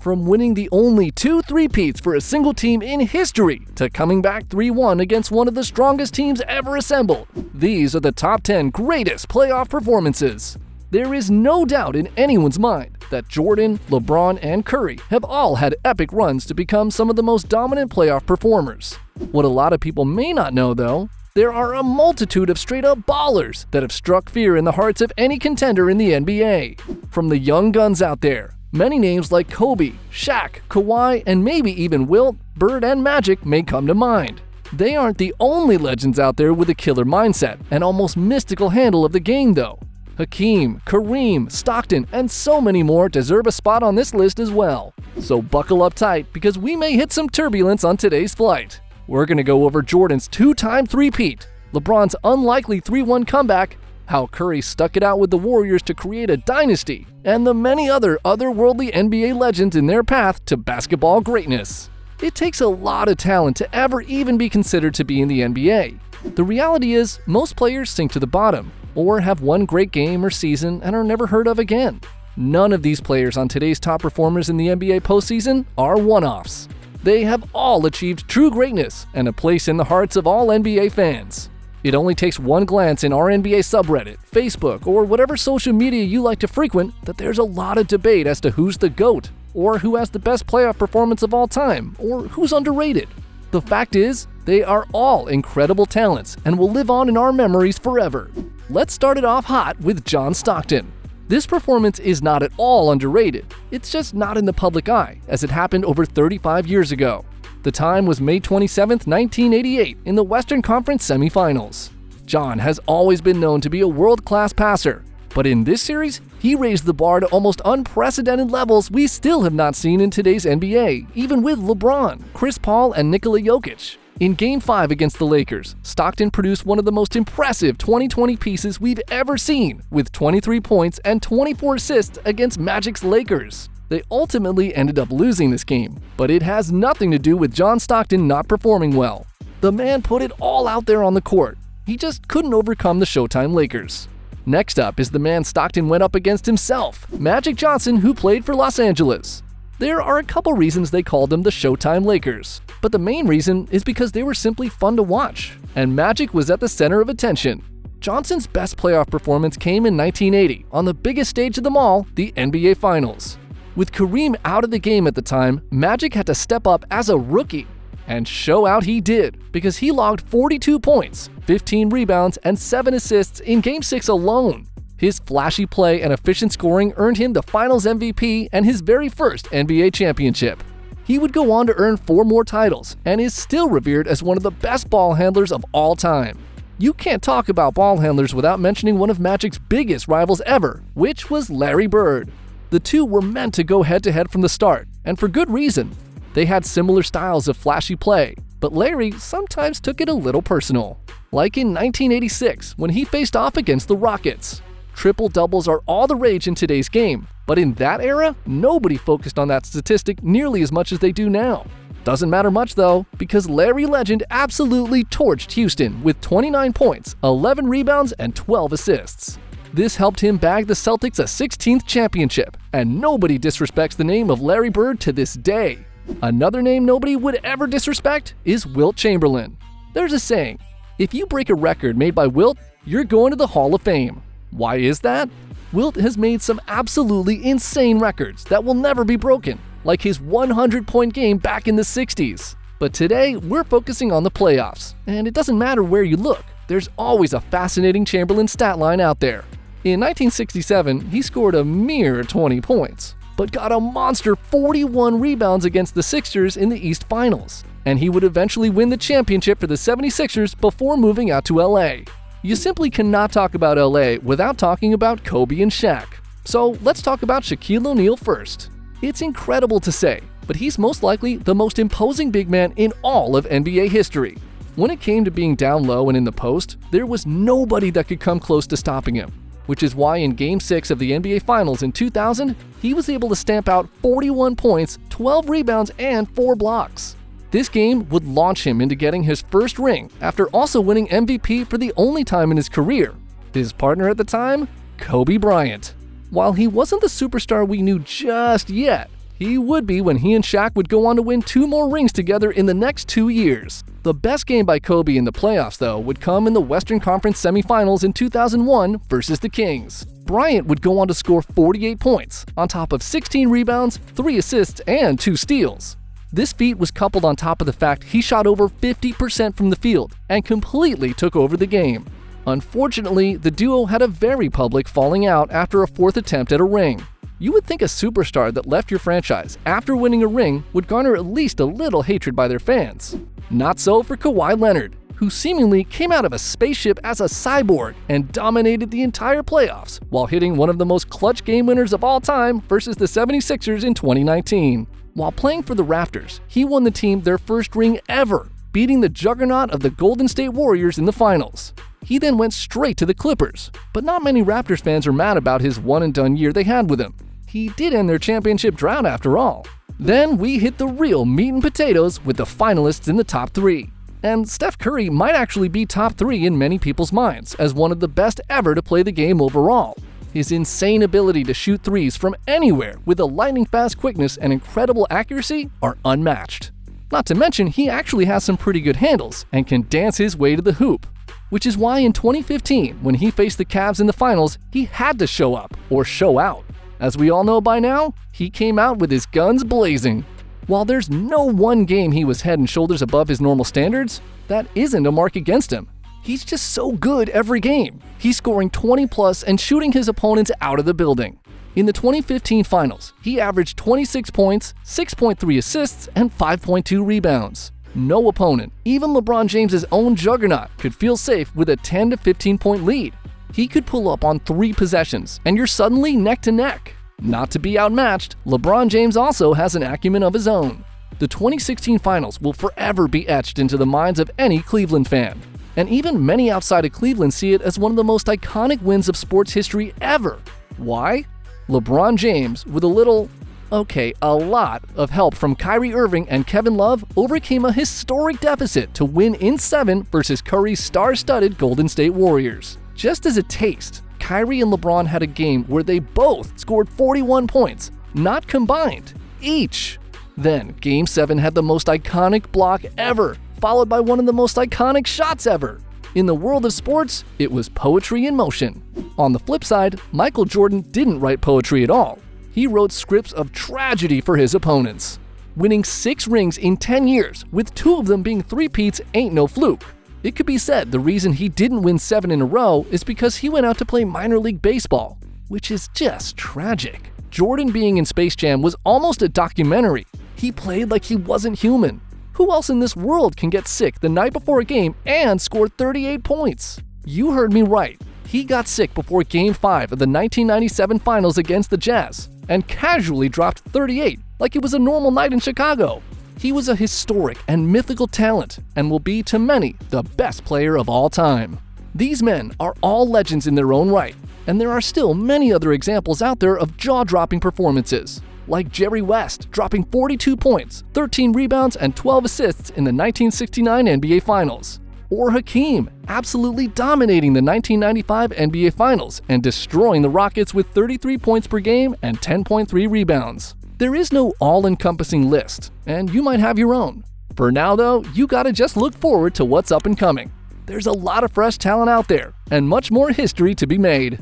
From winning the only 2 three-peats for a single team in history to coming back 3-1 against one of the strongest teams ever assembled, these are the top 10 greatest playoff performances. There is no doubt in anyone's mind that Jordan, LeBron, and Curry have all had epic runs to become some of the most dominant playoff performers. What a lot of people may not know, though, there are a multitude of straight-up ballers that have struck fear in the hearts of any contender in the NBA. From the young guns out there, many names like Kobe, Shaq, Kawhi, and maybe even Wilt, Bird, and Magic may come to mind. They aren't the only legends out there with a killer mindset and almost mystical handle of the game, though. Hakeem, Kareem, Stockton, and so many more deserve a spot on this list as well. So buckle up tight because we may hit some turbulence on today's flight. We're going to go over Jordan's 2-time three-peat, LeBron's unlikely 3-1 comeback, how Curry stuck it out with the Warriors to create a dynasty, and the many other otherworldly NBA legends in their path to basketball greatness. It takes a lot of talent to ever even be considered to be in the NBA. The reality is, most players sink to the bottom, or have one great game or season and are never heard of again. None of these players on today's top performers in the NBA postseason are one-offs. They have all achieved true greatness and a place in the hearts of all NBA fans. It only takes one glance in our NBA subreddit, Facebook, or whatever social media you like to frequent that there's a lot of debate as to who's the GOAT, or who has the best playoff performance of all time, or who's underrated. The fact is, they are all incredible talents and will live on in our memories forever. Let's start it off hot with John Stockton. This performance is not at all underrated. It's just not in the public eye, as it happened over 35 years ago. The time was May 27, 1988, in the Western Conference semifinals. John has always been known to be a world-class passer, but in this series, he raised the bar to almost unprecedented levels we still have not seen in today's NBA, even with LeBron, Chris Paul, and Nikola Jokic. In Game 5 against the Lakers, Stockton produced one of the most impressive 20-20 pieces we've ever seen, with 23 points and 24 assists against Magic's Lakers. They ultimately ended up losing this game, but it has nothing to do with John Stockton not performing well. The man put it all out there on the court. He just couldn't overcome the Showtime Lakers. Next up is the man Stockton went up against himself, Magic Johnson, who played for Los Angeles. There are a couple reasons they called them the Showtime Lakers, but the main reason is because they were simply fun to watch, and Magic was at the center of attention. Johnson's best playoff performance came in 1980 on the biggest stage of them all, the NBA Finals. With Kareem out of the game at the time, Magic had to step up as a rookie, and show out he did, because he logged 42 points, 15 rebounds, and 7 assists in Game 6 alone. His flashy play and efficient scoring earned him the Finals MVP and his very first NBA championship. He would go on to earn 4 more titles and is still revered as one of the best ball handlers of all time. You can't talk about ball handlers without mentioning one of Magic's biggest rivals ever, which was Larry Bird. The two were meant to go head-to-head from the start, and for good reason. They had similar styles of flashy play, but Larry sometimes took it a little personal. Like in 1986, when he faced off against the Rockets. Triple-doubles are all the rage in today's game, but in that era, nobody focused on that statistic nearly as much as they do now. Doesn't matter much though, because Larry Legend absolutely torched Houston with 29 points, 11 rebounds, and 12 assists. This helped him bag the Celtics a 16th championship, and nobody disrespects the name of Larry Bird to this day. Another name nobody would ever disrespect is Wilt Chamberlain. There's a saying, if you break a record made by Wilt, you're going to the Hall of Fame. Why is that? Wilt has made some absolutely insane records that will never be broken, like his 100-point game back in the 60s. But today, we're focusing on the playoffs, and it doesn't matter where you look, there's always a fascinating Chamberlain stat line out there. In 1967, he scored a mere 20 points, but got a monster 41 rebounds against the Sixers in the East Finals, and he would eventually win the championship for the 76ers before moving out to LA. You simply cannot talk about LA without talking about Kobe and Shaq. So let's talk about Shaquille O'Neal first. It's incredible to say, but he's most likely the most imposing big man in all of NBA history. When it came to being down low and in the post, there was nobody that could come close to stopping him, which is why in Game 6 of the NBA Finals in 2000, he was able to stamp out 41 points, 12 rebounds, and 4 blocks. This game would launch him into getting his first ring after also winning MVP for the only time in his career. His partner at the time? Kobe Bryant. While he wasn't the superstar we knew just yet, He would be when he and Shaq would go on to win 2 more rings together in the next 2 years. The best game by Kobe in the playoffs, though, would come in the Western Conference semifinals in 2001 versus the Kings. Bryant would go on to score 48 points, on top of 16 rebounds, 3 assists, and 2 steals. This feat was coupled on top of the fact he shot over 50% from the field and completely took over the game. Unfortunately, the duo had a very public falling out after a 4th attempt at a ring. You would think a superstar that left your franchise after winning a ring would garner at least a little hatred by their fans. Not so for Kawhi Leonard, who seemingly came out of a spaceship as a cyborg and dominated the entire playoffs while hitting one of the most clutch game winners of all time versus the 76ers in 2019. While playing for the Raptors, he won the team their first ring ever, beating the juggernaut of the Golden State Warriors in the finals. He then went straight to the Clippers, but not many Raptors fans are mad about his one-and-done year they had with him. He did end their championship drought after all. Then we hit the real meat and potatoes with the finalists in the top 3. And Steph Curry might actually be top 3 in many people's minds as one of the best ever to play the game overall. His insane ability to shoot threes from anywhere with a lightning-fast quickness and incredible accuracy are unmatched. Not to mention, he actually has some pretty good handles and can dance his way to the hoop. Which is why in 2015, when he faced the Cavs in the finals, he had to show up or show out. As we all know by now, he came out with his guns blazing. While there's no one game he was head and shoulders above his normal standards, that isn't a mark against him. He's just so good every game. He's scoring 20+ and shooting his opponents out of the building. In the 2015 finals, he averaged 26 points, 6.3 assists, and 5.2 rebounds. No opponent, even LeBron James' own juggernaut, could feel safe with a 10 to 15 point lead. He could pull up on 3 possessions, and you're suddenly neck to neck. Not to be outmatched, LeBron James also has an acumen of his own. The 2016 finals will forever be etched into the minds of any Cleveland fan. And even many outside of Cleveland see it as one of the most iconic wins of sports history ever. Why? LeBron James, with a lot of help from Kyrie Irving and Kevin Love, overcame a historic deficit to win in 7 versus Curry's star-studded Golden State Warriors. Just as a taste, Kyrie and LeBron had a game where they both scored 41 points, not combined, each. Then, Game 7 had the most iconic block ever, followed by one of the most iconic shots ever. In the world of sports, it was poetry in motion. On the flip side, Michael Jordan didn't write poetry at all. He wrote scripts of tragedy for his opponents. Winning 6 rings in 10 years, with 2 of them being three-peats, ain't no fluke. It could be said the reason he didn't win 7 in a row is because he went out to play minor league baseball, which is just tragic. Jordan being in Space Jam was almost a documentary. He played like he wasn't human. Who else in this world can get sick the night before a game and score 38 points? You heard me right. He got sick before Game 5 of the 1997 Finals against the Jazz and casually dropped 38 like it was a normal night in Chicago. He was a historic and mythical talent and will be, to many, the best player of all time. These men are all legends in their own right, and there are still many other examples out there of jaw-dropping performances, like Jerry West dropping 42 points, 13 rebounds, and 12 assists in the 1969 NBA Finals, or Hakeem absolutely dominating the 1995 NBA Finals and destroying the Rockets with 33 points per game and 10.3 rebounds. There is no all-encompassing list, and you might have your own. For now, though, you gotta just look forward to what's up and coming. There's a lot of fresh talent out there, and much more history to be made.